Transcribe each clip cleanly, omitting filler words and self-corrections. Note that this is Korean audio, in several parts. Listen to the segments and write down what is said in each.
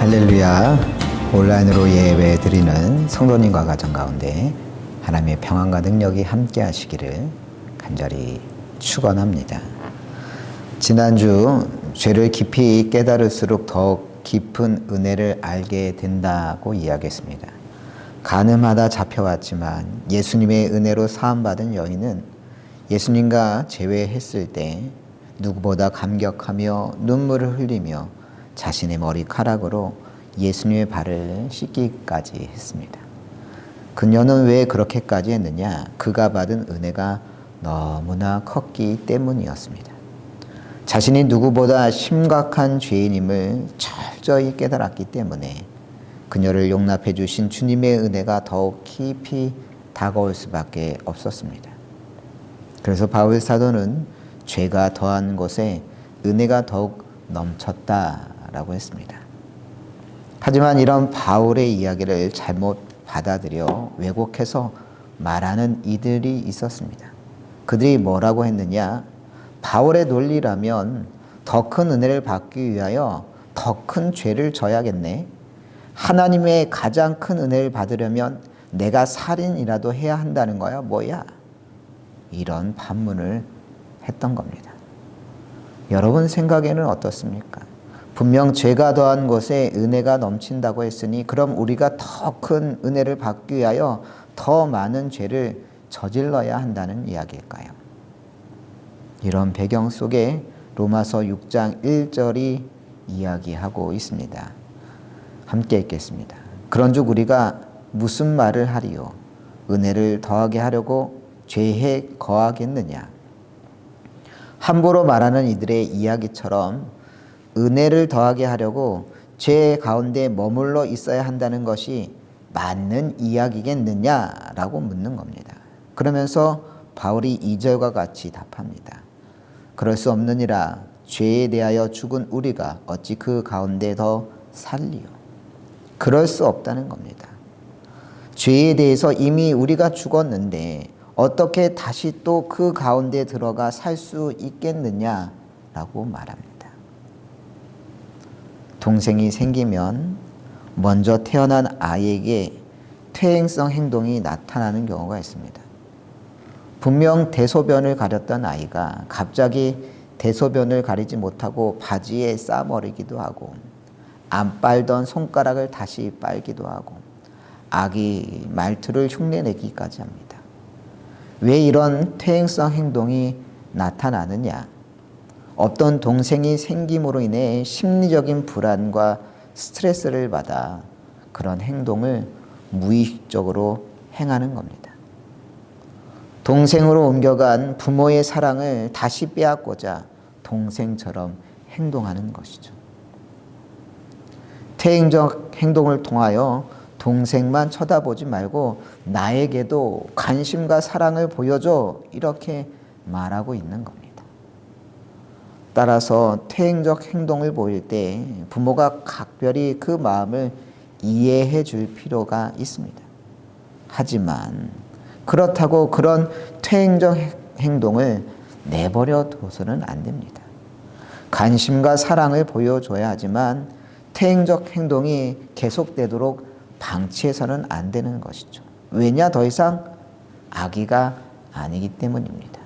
할렐루야. 온라인으로 예배 드리는 성도님과 가정 가운데 하나님의 평안과 능력이 함께 하시기를 간절히 축원합니다. 지난주 죄를 깊이 깨달을수록 더욱 깊은 은혜를 알게 된다고 이야기했습니다. 간음하다 잡혀왔지만 예수님의 은혜로 사함받은 여인은 예수님과 재회했을 때 누구보다 감격하며 눈물을 흘리며 자신의 머리카락으로 예수님의 발을 씻기까지 했습니다. 그녀는 왜 그렇게까지 했느냐? 그가 받은 은혜가 너무나 컸기 때문이었습니다. 자신이 누구보다 심각한 죄인임을 철저히 깨달았기 때문에 그녀를 용납해 주신 주님의 은혜가 더욱 깊이 다가올 수밖에 없었습니다. 그래서 바울 사도는 죄가 더한 곳에 은혜가 더욱 넘쳤다라고 했습니다. 하지만 이런 바울의 이야기를 잘못 받아들여 왜곡해서 말하는 이들이 있었습니다. 그들이 뭐라고 했느냐? 바울의 논리라면 더 큰 은혜를 받기 위하여 더 큰 죄를 져야겠네. 하나님의 가장 큰 은혜를 받으려면 내가 살인이라도 해야 한다는 거야? 뭐야? 이런 반문을 했던 겁니다. 여러분 생각에는 어떻습니까? 분명 죄가 더한 곳에 은혜가 넘친다고 했으니 그럼 우리가 더 큰 은혜를 받기 위하여 더 많은 죄를 저질러야 한다는 이야기일까요? 이런 배경 속에 로마서 6장 1절이 이야기하고 있습니다. 함께 읽겠습니다. 그런즉 우리가 무슨 말을 하리요? 은혜를 더하게 하려고 죄에 거하겠느냐? 함부로 말하는 이들의 이야기처럼 은혜를 더하게 하려고 죄 가운데 머물러 있어야 한다는 것이 맞는 이야기겠느냐라고 묻는 겁니다. 그러면서 바울이 2절과 같이 답합니다. 그럴 수 없느니라. 죄에 대하여 죽은 우리가 어찌 그 가운데 더 살리요? 그럴 수 없다는 겁니다. 죄에 대해서 이미 우리가 죽었는데 어떻게 다시 또 그 가운데 들어가 살 수 있겠느냐라고 말합니다. 동생이 생기면 먼저 태어난 아이에게 퇴행성 행동이 나타나는 경우가 있습니다. 분명 대소변을 가렸던 아이가 갑자기 대소변을 가리지 못하고 바지에 싸버리기도 하고 안 빨던 손가락을 다시 빨기도 하고 아기 말투를 흉내내기까지 합니다. 왜 이런 퇴행성 행동이 나타나느냐? 어떤 동생이 생김으로 인해 심리적인 불안과 스트레스를 받아 그런 행동을 무의식적으로 행하는 겁니다. 동생으로 옮겨간 부모의 사랑을 다시 빼앗고자 동생처럼 행동하는 것이죠. 퇴행적 행동을 통하여 동생만 쳐다보지 말고 나에게도 관심과 사랑을 보여줘 이렇게 말하고 있는 겁니다. 따라서 퇴행적 행동을 보일 때 부모가 각별히 그 마음을 이해해 줄 필요가 있습니다. 하지만 그렇다고 그런 퇴행적 행동을 내버려 둬서는 안 됩니다. 관심과 사랑을 보여줘야 하지만 퇴행적 행동이 계속되도록 방치해서는 안 되는 것이죠. 왜냐? 더 이상 아기가 아니기 때문입니다.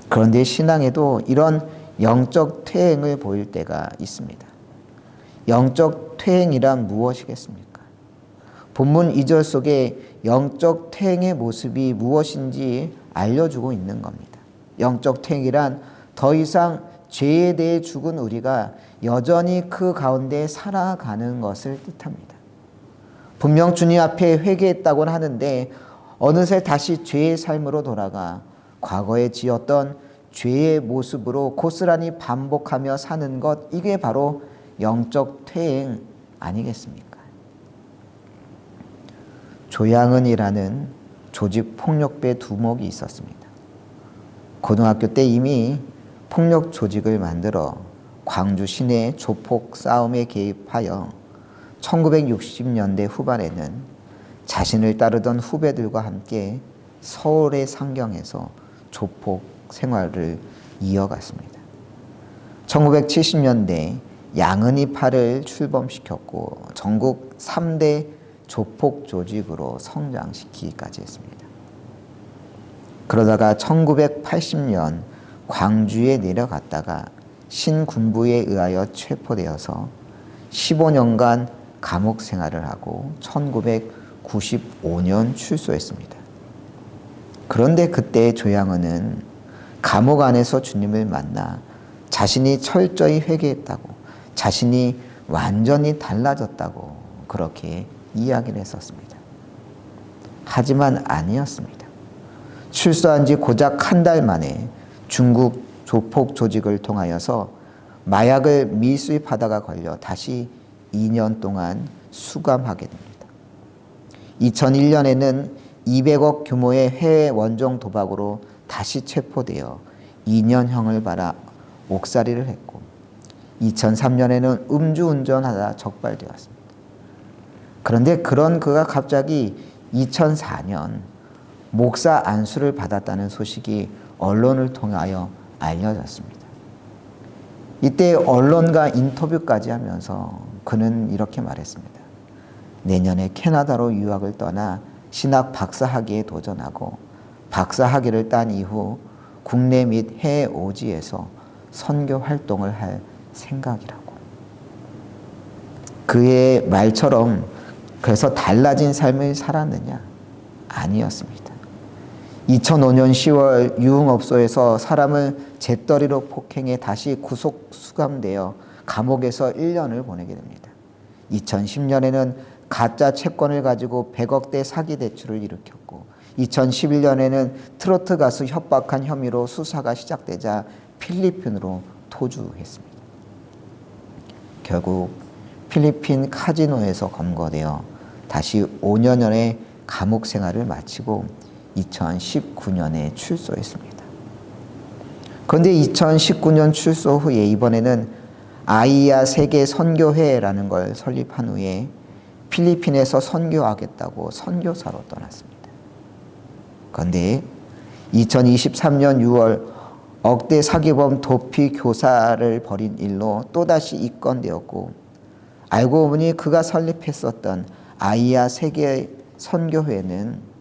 그런데 신앙에도 이런 영적 퇴행을 보일 때가 있습니다. 영적 퇴행이란 무엇이겠습니까? 본문 2절 속에 영적 퇴행의 모습이 무엇인지 알려주고 있는 겁니다. 영적 퇴행이란 더 이상 죄에 대해 죽은 우리가 여전히 그 가운데 살아가는 것을 뜻합니다. 분명 주님 앞에 회개했다고는 하는데 어느새 다시 죄의 삶으로 돌아가 과거에 지었던 죄의 모습으로 고스란히 반복하며 사는 것, 이게 바로 영적 퇴행 아니겠습니까? 조양은이라는 조직 폭력배 두목이 있었습니다. 고등학교 때 이미 폭력 조직을 만들어 광주 시내 조폭 싸움에 개입하여 1960년대 후반에는 자신을 따르던 후배들과 함께 서울의 상경에서 조폭 생활을 이어갔습니다. 1970년대 양은이파를 출범시켰고 전국 3대 조폭 조직으로 성장시키기까지 했습니다. 그러다가 1980년 광주에 내려갔다가 신군부에 의하여 체포되어서 15년간 감옥 생활을 하고 1995년 출소했습니다. 그런데 그때 조양은은 감옥 안에서 주님을 만나 자신이 철저히 회개했다고, 자신이 완전히 달라졌다고 그렇게 이야기를 했었습니다. 하지만 아니었습니다. 출소한 지 고작 한 달 만에 중국 조폭 조직을 통하여서 마약을 미수입하다가 걸려 다시 2년 동안 수감하게 됩니다. 2001년에는 200억 규모의 해외 원정 도박으로 다시 체포되어 2년형을 받아 옥살이를 했고 2003년에는 음주운전하다 적발되었습니다. 그런데 그런 그가 갑자기 2004년 목사 안수를 받았다는 소식이 언론을 통하여 알려졌습니다. 이때 언론과 인터뷰까지 하면서 그는 이렇게 말했습니다. 내년에 캐나다로 유학을 떠나 신학 박사학위에 도전하고 박사학위를 딴 이후 국내 및 해외 오지에서 선교 활동을 할 생각이라고. 그의 말처럼 그래서 달라진 삶을 살았느냐? 아니었습니다. 2005년 10월 유흥업소에서 사람을 재떨이로 폭행해 다시 구속 수감되어 감옥에서 1년을 보내게 됩니다. 2010년에는 가짜 채권을 가지고 100억대 사기 대출을 일으켰고 2011년에는 트로트 가수 협박한 혐의로 수사가 시작되자 필리핀으로 토주했습니다. 결국 필리핀 카지노에서 검거되어 다시 5년여의 감옥 생활을 마치고 2019년에 출소했습니다. 그런데 2019년 출소 후에 이번에는 아이야 세계 선교회라는 걸 설립한 후에 필리핀에서 선교하겠다고 선교사로 떠났습니다. 그런데 2023년 6월 억대 사기범 도피 교사를 벌인 일로 또다시 입건되었고 알고 보니 그가 설립했었던 아이야 세계 선교회는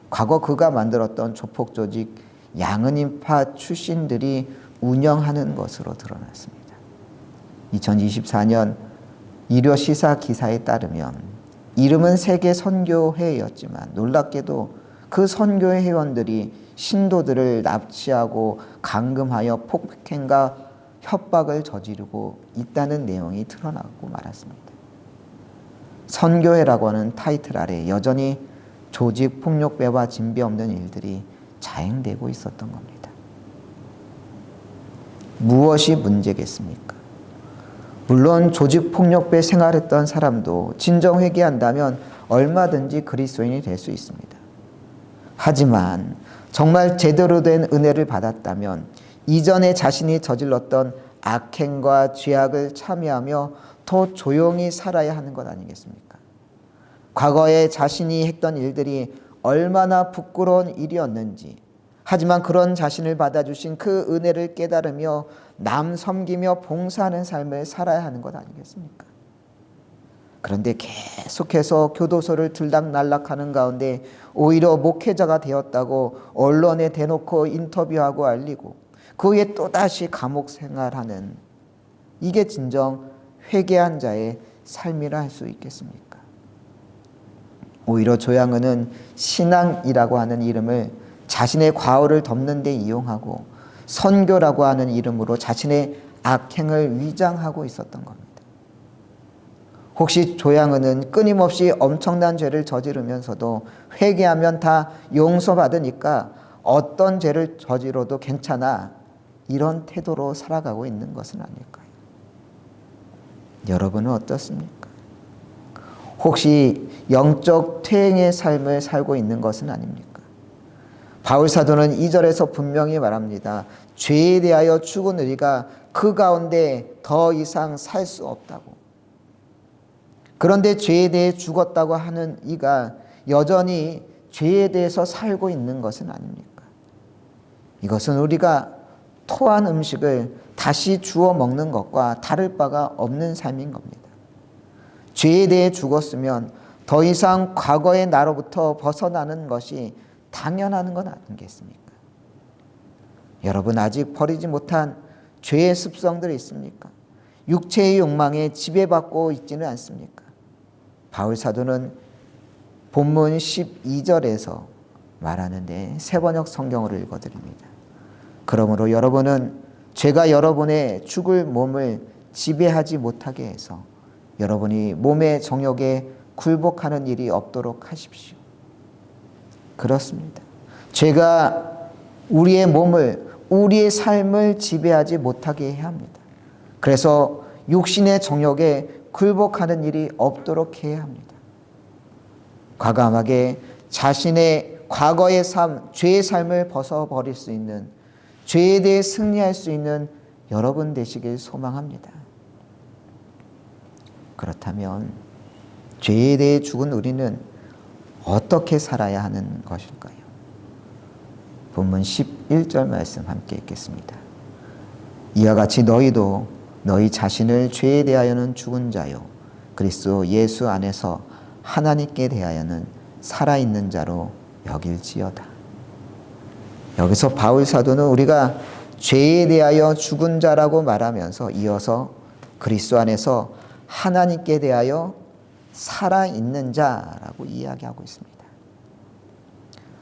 과거 그가 만들었던 조폭 조직 양은인파 출신들이 운영하는 것으로 드러났습니다. 2024년 일요 시사 기사에 따르면 이름은 세계 선교회였지만 놀랍게도 그 선교회 회원들이 신도들을 납치하고 감금하여 폭행과 협박을 저지르고 있다는 내용이 드러나고 말았습니다. 선교회라고 하는 타이틀 아래 여전히 조직 폭력배와 진배 없는 일들이 자행되고 있었던 겁니다. 무엇이 문제겠습니까? 물론 조직 폭력배 생활했던 사람도 진정 회개한다면 얼마든지 그리스도인이 될 수 있습니다. 하지만 정말 제대로 된 은혜를 받았다면 이전에 자신이 저질렀던 악행과 죄악을 참여하며 더 조용히 살아야 하는 것 아니겠습니까? 과거에 자신이 했던 일들이 얼마나 부끄러운 일이었는지, 하지만 그런 자신을 받아주신 그 은혜를 깨달으며 남 섬기며 봉사하는 삶을 살아야 하는 것 아니겠습니까? 그런데 계속해서 교도소를 들락날락하는 가운데 오히려 목회자가 되었다고 언론에 대놓고 인터뷰하고 알리고 그 후에 또다시 감옥 생활하는, 이게 진정 회개한 자의 삶이라 할 수 있겠습니까? 오히려 조양은은 신앙이라고 하는 이름을 자신의 과오를 덮는 데 이용하고 선교라고 하는 이름으로 자신의 악행을 위장하고 있었던 겁니다. 혹시 조양은은 끊임없이 엄청난 죄를 저지르면서도 회개하면 다 용서받으니까 어떤 죄를 저지러도 괜찮아, 이런 태도로 살아가고 있는 것은 아닐까요? 여러분은 어떻습니까? 혹시 영적 퇴행의 삶을 살고 있는 것은 아닙니까? 바울 사도는 2절에서 분명히 말합니다. 죄에 대하여 죽은 우리가 그 가운데 더 이상 살 수 없다고. 그런데 죄에 대해 죽었다고 하는 이가 여전히 죄에 대해서 살고 있는 것은 아닙니까? 이것은 우리가 토한 음식을 다시 주워 먹는 것과 다를 바가 없는 삶인 겁니다. 죄에 대해 죽었으면 더 이상 과거의 나로부터 벗어나는 것이 당연한 건 아니겠습니까? 여러분, 아직 버리지 못한 죄의 습성들이 있습니까? 육체의 욕망에 지배받고 있지는 않습니까? 바울 사도는 본문 12절에서 말하는데 새 번역 성경으로 읽어드립니다. 그러므로 여러분은 죄가 여러분의 죽을 몸을 지배하지 못하게 해서 여러분이 몸의 정욕에 굴복하는 일이 없도록 하십시오. 그렇습니다. 죄가 우리의 몸을, 우리의 삶을 지배하지 못하게 해야 합니다. 그래서 육신의 정욕에 굴복하는 일이 없도록 해야 합니다. 과감하게 자신의 과거의 삶, 죄의 삶을 벗어버릴 수 있는, 죄에 대해 승리할 수 있는 여러분 되시길 소망합니다. 그렇다면 죄에 대해 죽은 우리는 어떻게 살아야 하는 것일까요? 본문 11절 말씀 함께 읽겠습니다. 이와 같이 너희도 너희 자신을 죄에 대하여는 죽은 자요 그리스도 예수 안에서 하나님께 대하여는 살아있는 자로 여길지어다. 여기서 바울 사도는 우리가 죄에 대하여 죽은 자라고 말하면서 이어서 그리스도 안에서 하나님께 대하여 살아있는 자라고 이야기하고 있습니다.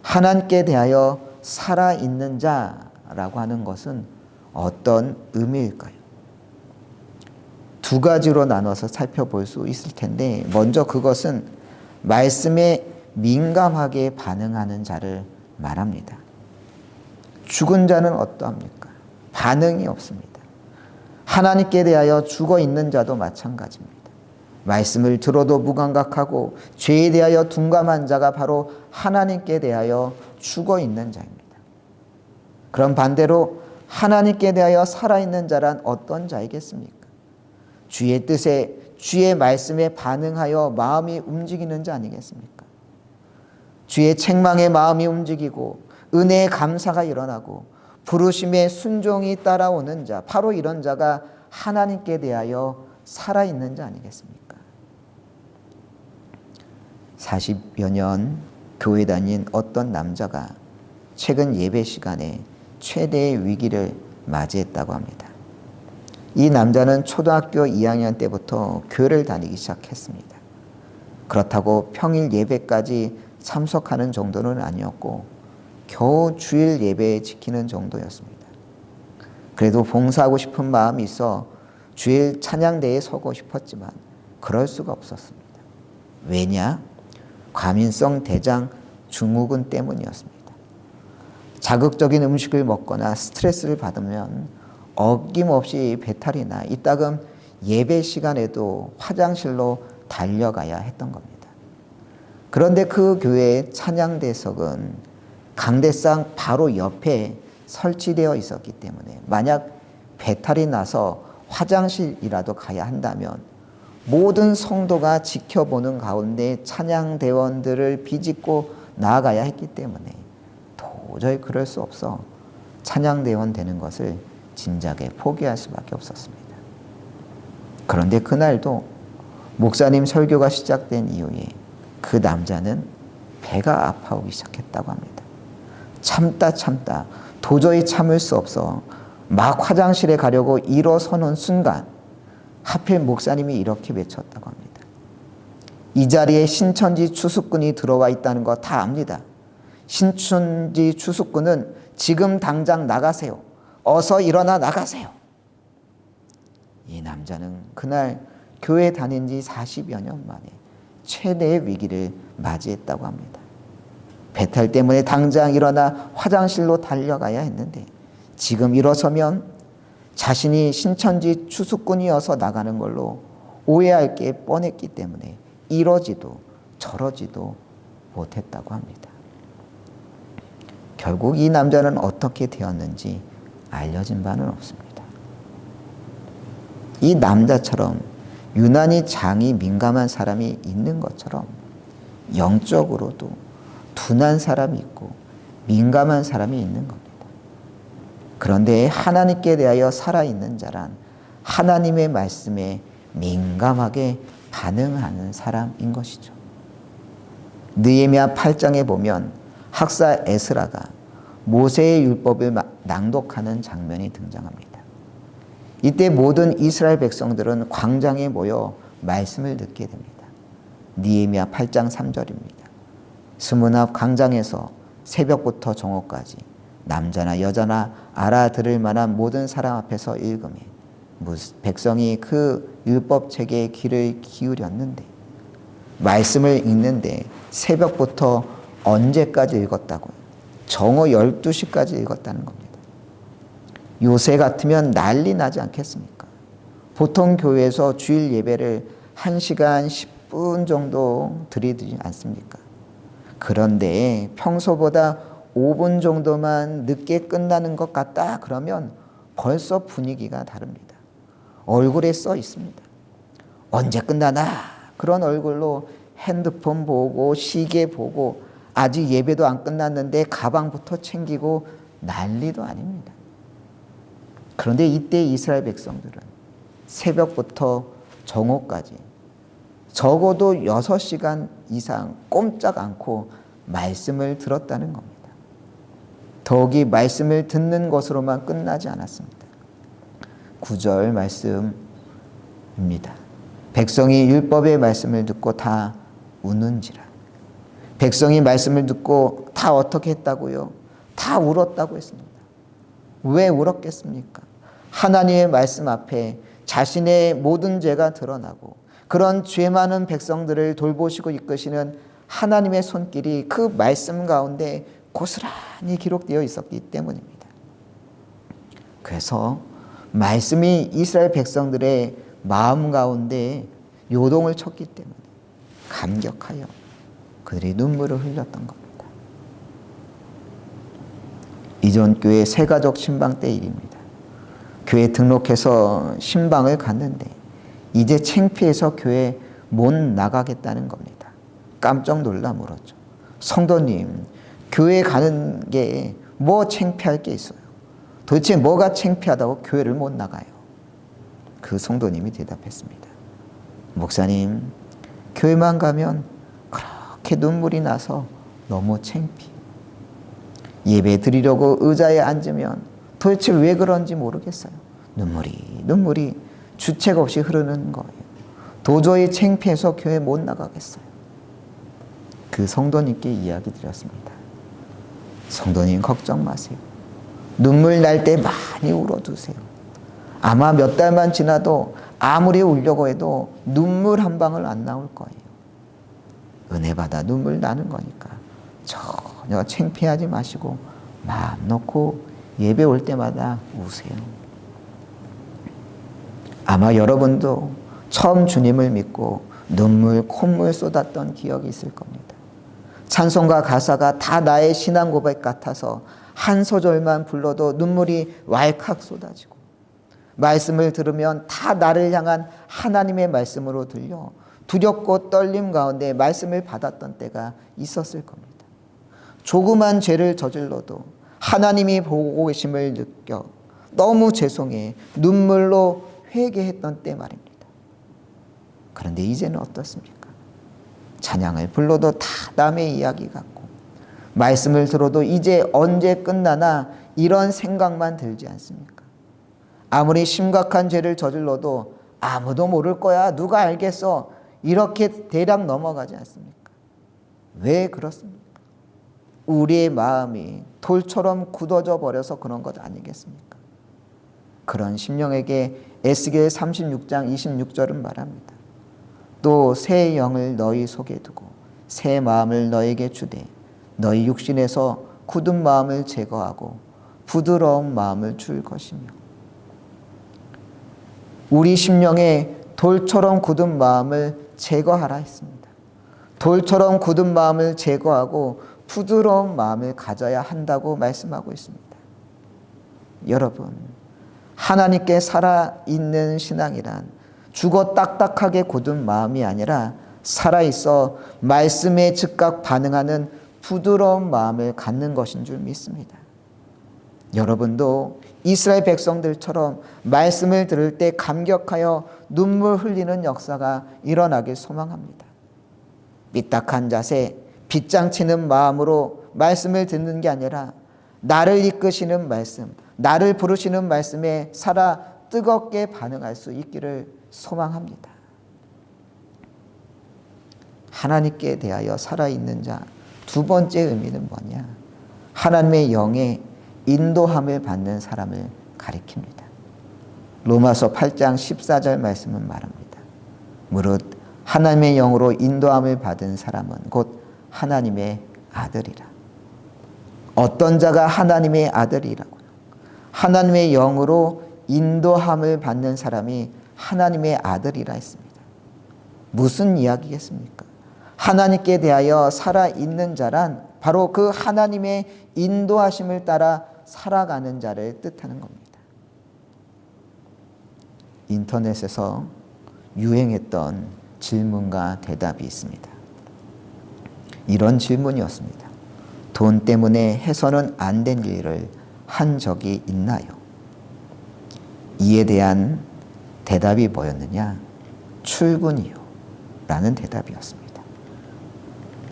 하나님께 대하여 살아있는 자라고 하는 것은 어떤 의미일까요? 두 가지로 나눠서 살펴볼 수 있을 텐데, 먼저 그것은 말씀에 민감하게 반응하는 자를 말합니다. 죽은 자는 어떠합니까? 반응이 없습니다. 하나님께 대하여 죽어 있는 자도 마찬가지입니다. 말씀을 들어도 무감각하고 죄에 대하여 둔감한 자가 바로 하나님께 대하여 죽어 있는 자입니다. 그럼 반대로 하나님께 대하여 살아있는 자란 어떤 자이겠습니까? 주의 뜻에, 주의 말씀에 반응하여 마음이 움직이는 자 아니겠습니까? 주의 책망에 마음이 움직이고 은혜의 감사가 일어나고 부르심에 순종이 따라오는 자, 바로 이런 자가 하나님께 대하여 살아있는 자 아니겠습니까? 40여 년 교회 다닌 어떤 남자가 최근 예배 시간에 최대의 위기를 맞이했다고 합니다. 이 남자는 초등학교 2학년 때부터 교회를 다니기 시작했습니다. 그렇다고 평일 예배까지 참석하는 정도는 아니었고 겨우 주일 예배에 지키는 정도였습니다. 그래도 봉사하고 싶은 마음이 있어 주일 찬양대에 서고 싶었지만 그럴 수가 없었습니다. 왜냐? 과민성 대장 증후군 때문이었습니다. 자극적인 음식을 먹거나 스트레스를 받으면 어김없이 배탈이나 이따금 예배 시간에도 화장실로 달려가야 했던 겁니다. 그런데 그 교회의 찬양대석은 강대상 바로 옆에 설치되어 있었기 때문에 만약 배탈이 나서 화장실이라도 가야 한다면 모든 성도가 지켜보는 가운데 찬양대원들을 비집고 나아가야 했기 때문에 도저히 그럴 수 없어 찬양대원 되는 것을 진작에 포기할 수밖에 없었습니다. 그런데 그날도 목사님 설교가 시작된 이후에 그 남자는 배가 아파오기 시작했다고 합니다. 참다 도저히 참을 수 없어 막 화장실에 가려고 일어서는 순간 하필 목사님이 이렇게 외쳤다고 합니다. 이 자리에 신천지 추수꾼이 들어와 있다는 거 다 압니다. 신천지 추수꾼은 지금 당장 나가세요. 어서 일어나 나가세요. 이 남자는 그날 교회 다닌 지 40여 년 만에 최대의 위기를 맞이했다고 합니다. 배탈 때문에 당장 일어나 화장실로 달려가야 했는데 지금 일어서면 자신이 신천지 추수꾼이어서 나가는 걸로 오해할 게 뻔했기 때문에 이러지도 저러지도 못했다고 합니다. 결국 이 남자는 어떻게 되었는지 알려진 바는 없습니다. 이 남자처럼 유난히 장이 민감한 사람이 있는 것처럼 영적으로도 둔한 사람이 있고 민감한 사람이 있는 겁니다. 그런데 하나님께 대하여 살아있는 자란 하나님의 말씀에 민감하게 반응하는 사람인 것이죠. 느헤미야 8장에 보면 학사 에스라가 모세의 율법을 낭독하는 장면이 등장합니다. 이때 모든 이스라엘 백성들은 광장에 모여 말씀을 듣게 됩니다. 느헤미야 8장 3절입니다. 스문 앞 광장에서 새벽부터 정오까지 남자나 여자나 알아들을 만한 모든 사람 앞에서 읽음에 백성이 그 율법책에 귀를 기울였는데, 말씀을 읽는데 새벽부터 언제까지 읽었다고요? 정오 12시까지 읽었다는 겁니다. 요새 같으면 난리 나지 않겠습니까? 보통 교회에서 주일 예배를 1시간 10분 정도 드리지 않습니까? 그런데 평소보다 5분 정도만 늦게 끝나는 것 같다 그러면 벌써 분위기가 다릅니다. 얼굴에 써 있습니다. 언제 끝나나? 그런 얼굴로 핸드폰 보고 시계 보고 아직 예배도 안 끝났는데 가방부터 챙기고 난리도 아닙니다. 그런데 이때 이스라엘 백성들은 새벽부터 정오까지 적어도 6시간 이상 꼼짝 않고 말씀을 들었다는 겁니다. 더욱이 말씀을 듣는 것으로만 끝나지 않았습니다. 9절 말씀입니다. 백성이 율법의 말씀을 듣고 다 우는지라. 백성이 말씀을 듣고 다 어떻게 했다고요? 다 울었다고 했습니다. 왜 울었겠습니까? 하나님의 말씀 앞에 자신의 모든 죄가 드러나고 그런 죄 많은 백성들을 돌보시고 이끄시는 하나님의 손길이 그 말씀 가운데 고스란히 기록되어 있었기 때문입니다. 그래서 말씀이 이스라엘 백성들의 마음 가운데 요동을 쳤기 때문에 감격하여 그들이 눈물을 흘렸던 겁니다. 이전 교회 새가족 신방 때 일입니다. 교회 등록해서 신방을 갔는데 이제 창피해서 교회 못 나가겠다는 겁니다. 깜짝 놀라 물었죠. 성도님, 교회 가는 게 뭐 창피할 게 있어요? 도대체 뭐가 창피하다고 교회를 못 나가요? 그 성도님이 대답했습니다. 목사님, 교회만 가면 그렇게 눈물이 나서 너무 창피해요. 예배 드리려고 의자에 앉으면 도대체 왜 그런지 모르겠어요. 눈물이 주책 없이 흐르는 거예요. 도저히 창피해서 교회 못 나가겠어요. 그 성도님께 이야기 드렸습니다. 성도님 걱정 마세요. 눈물 날 때 많이 울어두세요. 아마 몇 달만 지나도 아무리 울려고 해도 눈물 한 방울 안 나올 거예요. 은혜 받아 눈물 나는 거니까 전혀 창피하지 마시고 마음 놓고 예배 올 때마다 우세요. 아마 여러분도 처음 주님을 믿고 눈물, 콧물 쏟았던 기억이 있을 겁니다. 찬송가 가사가 다 나의 신앙 고백 같아서 한 소절만 불러도 눈물이 왈칵 쏟아지고, 말씀을 들으면 다 나를 향한 하나님의 말씀으로 들려 두렵고 떨림 가운데 말씀을 받았던 때가 있었을 겁니다. 조그만 죄를 저질러도 하나님이 보고 계심을 느껴 너무 죄송해 눈물로 회개했던 때 말입니다. 그런데 이제는 어떻습니까? 찬양을 불러도 다 남의 이야기 같고, 말씀을 들어도 이제 언제 끝나나 이런 생각만 들지 않습니까? 아무리 심각한 죄를 저질러도 아무도 모를 거야, 누가 알겠어, 이렇게 대략 넘어가지 않습니까? 왜 그렇습니까? 우리의 마음이 돌처럼 굳어져 버려서 그런 것 아니겠습니까? 그런 심령에게 에스겔 36장 26절은 말합니다. 또 새 영을 너희 속에 두고 새 마음을 너에게 주되 너희 육신에서 굳은 마음을 제거하고 부드러운 마음을 줄 것이며. 우리 심령에 돌처럼 굳은 마음을 제거하라 했습니다. 돌처럼 굳은 마음을 제거하고 부드러운 마음을 가져야 한다고 말씀하고 있습니다. 여러분, 하나님께 살아있는 신앙이란 죽어 딱딱하게 굳은 마음이 아니라 살아있어 말씀에 즉각 반응하는 부드러운 마음을 갖는 것인 줄 믿습니다. 여러분도 이스라엘 백성들처럼 말씀을 들을 때 감격하여 눈물 흘리는 역사가 일어나길 소망합니다. 삐딱한 자세, 빗장치는 마음으로 말씀을 듣는 게 아니라 나를 이끄시는 말씀, 나를 부르시는 말씀에 살아 뜨겁게 반응할 수 있기를 소망합니다. 하나님께 대하여 살아있는 자, 두 번째 의미는 뭐냐? 하나님의 영에 인도함을 받는 사람을 가리킵니다. 로마서 8장 14절 말씀은 말합니다. 무릇 하나님의 영으로 인도함을 받은 사람은 곧 하나님의 아들이라. 어떤 자가 하나님의 아들이라고요? 하나님의 영으로 인도함을 받는 사람이 하나님의 아들이라 했습니다. 무슨 이야기겠습니까? 하나님께 대하여 살아있는 자란 바로 그 하나님의 인도하심을 따라 살아가는 자를 뜻하는 겁니다. 인터넷에서 유행했던 질문과 대답이 있습니다. 이런 질문이었습니다. 돈 때문에 해서는 안 된 일을 한 적이 있나요? 이에 대한 대답이 뭐였느냐? 출근이요. 라는 대답이었습니다.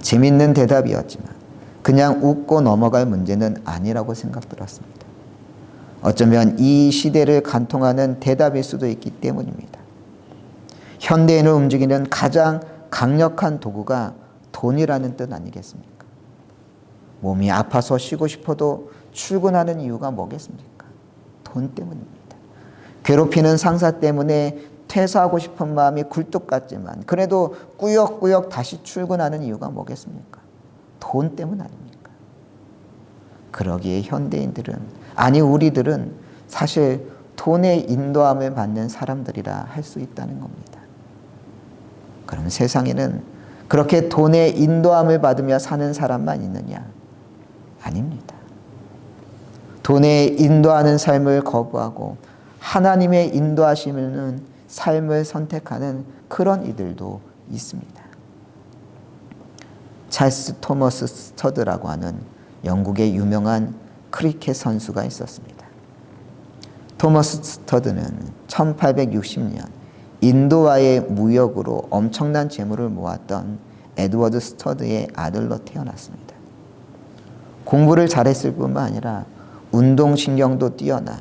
재밌는 대답이었지만 그냥 웃고 넘어갈 문제는 아니라고 생각들었습니다. 어쩌면 이 시대를 간통하는 대답일 수도 있기 때문입니다. 현대인을 움직이는 가장 강력한 도구가 돈이라는 뜻 아니겠습니까? 몸이 아파서 쉬고 싶어도 출근하는 이유가 뭐겠습니까? 돈 때문입니다. 괴롭히는 상사 때문에 퇴사하고 싶은 마음이 굴뚝 같지만 그래도 꾸역꾸역 다시 출근하는 이유가 뭐겠습니까? 돈 때문 아닙니까? 그러기에 현대인들은, 아니 우리들은 사실 돈의 인도함을 받는 사람들이라 할 수 있다는 겁니다. 그럼 세상에는 그렇게 돈의 인도함을 받으며 사는 사람만 있느냐? 아닙니다. 돈의 인도하는 삶을 거부하고 하나님의 인도하시는 삶을 선택하는 그런 이들도 있습니다. 찰스 토머스 스터드라고 하는 영국의 유명한 크리켓 선수가 있었습니다. 토머스 스터드는 1860년 인도와의 무역으로 엄청난 재물을 모았던 에드워드 스터드의 아들로 태어났습니다. 공부를 잘했을 뿐만 아니라 운동신경도 뛰어나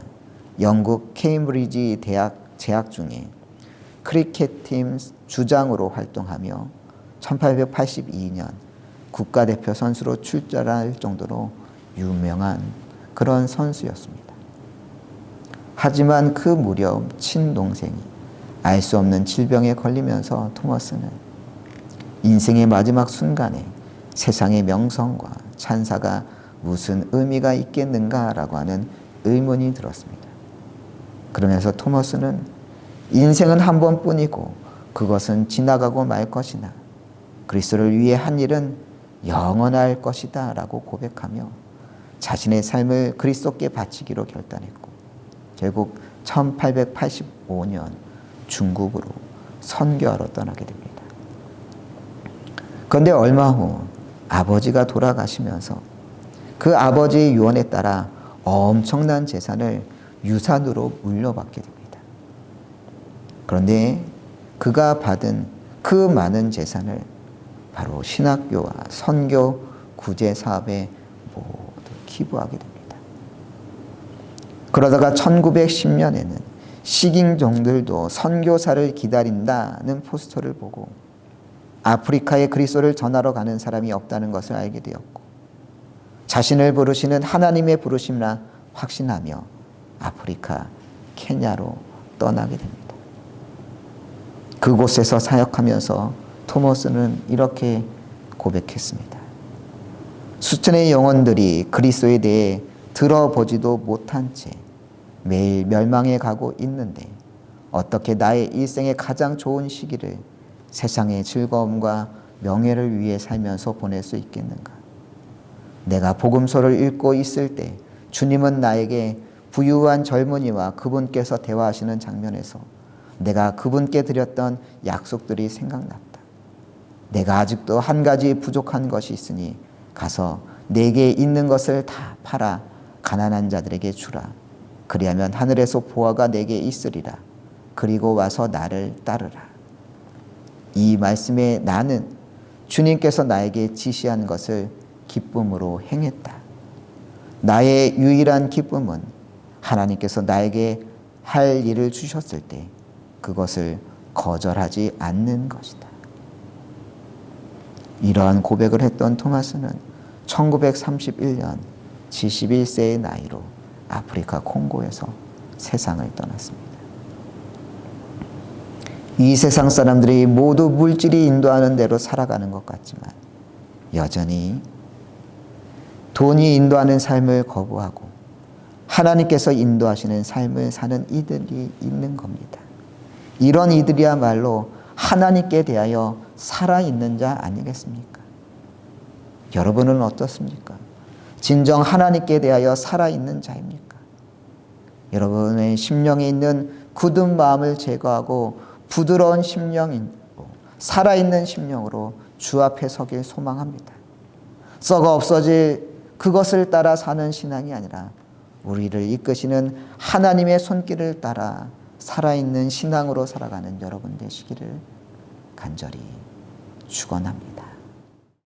영국 케임브리지 대학 재학 중에 크리켓팀 주장으로 활동하며 1882년 국가대표 선수로 출전할 정도로 유명한 그런 선수였습니다. 하지만 그 무렵 친동생이 알 수 없는 질병에 걸리면서 토머스는 인생의 마지막 순간에 세상의 명성과 찬사가 무슨 의미가 있겠는가라고 하는 의문이 들었습니다. 그러면서 토머스는 인생은 한 번뿐이고 그것은 지나가고 말 것이나 그리스도를 위해 한 일은 영원할 것이다 라고 고백하며 자신의 삶을 그리스도께 바치기로 결단했고 결국 1885년 중국으로 선교하러 떠나게 됩니다. 그런데 얼마 후 아버지가 돌아가시면서 그 아버지의 유언에 따라 엄청난 재산을 유산으로 물려받게 됩니다. 그런데 그가 받은 그 많은 재산을 바로 신학교와 선교 구제 사업에 모두 기부하게 됩니다. 그러다가 1910년에는 식인종들도 선교사를 기다린다는 포스터를 보고 아프리카에 그리스도를 전하러 가는 사람이 없다는 것을 알게 되었고 자신을 부르시는 하나님의 부르심이라 확신하며 아프리카 케냐로 떠나게 됩니다. 그곳에서 사역하면서 토머스는 이렇게 고백했습니다. 수천의 영혼들이 그리스도에 대해 들어보지도 못한 채 매일 멸망해 가고 있는데 어떻게 나의 일생의 가장 좋은 시기를 세상의 즐거움과 명예를 위해 살면서 보낼 수 있겠는가? 내가 복음서를 읽고 있을 때 주님은 나에게 부유한 젊은이와 그분께서 대화하시는 장면에서 내가 그분께 드렸던 약속들이 생각났다. 내가 아직도 한 가지 부족한 것이 있으니 가서 내게 있는 것을 다 팔아 가난한 자들에게 주라. 그리하면 하늘에서 보화가 내게 있으리라. 그리고 와서 나를 따르라. 이 말씀에 나는 주님께서 나에게 지시한 것을 기쁨으로 행했다. 나의 유일한 기쁨은 하나님께서 나에게 할 일을 주셨을 때 그것을 거절하지 않는 것이다. 이러한 고백을 했던 토마스는 1931년 71세의 나이로 아프리카 콩고에서 세상을 떠났습니다. 이 세상 사람들이 모두 물질이 인도하는 대로 살아가는 것 같지만 여전히 돈이 인도하는 삶을 거부하고 하나님께서 인도하시는 삶을 사는 이들이 있는 겁니다. 이런 이들이야말로 하나님께 대하여 살아있는 자 아니겠습니까? 여러분은 어떻습니까? 진정 하나님께 대하여 살아있는 자입니까? 여러분의 심령에 있는 굳은 마음을 제거하고 부드러운 심령으로 살아있는 심령으로 주 앞에 서길 소망합니다. 썩어 없어질 그것을 따라 사는 신앙이 아니라 우리를 이끄시는 하나님의 손길을 따라 살아있는 신앙으로 살아가는 여러분 되시기를 간절히 축원합니다.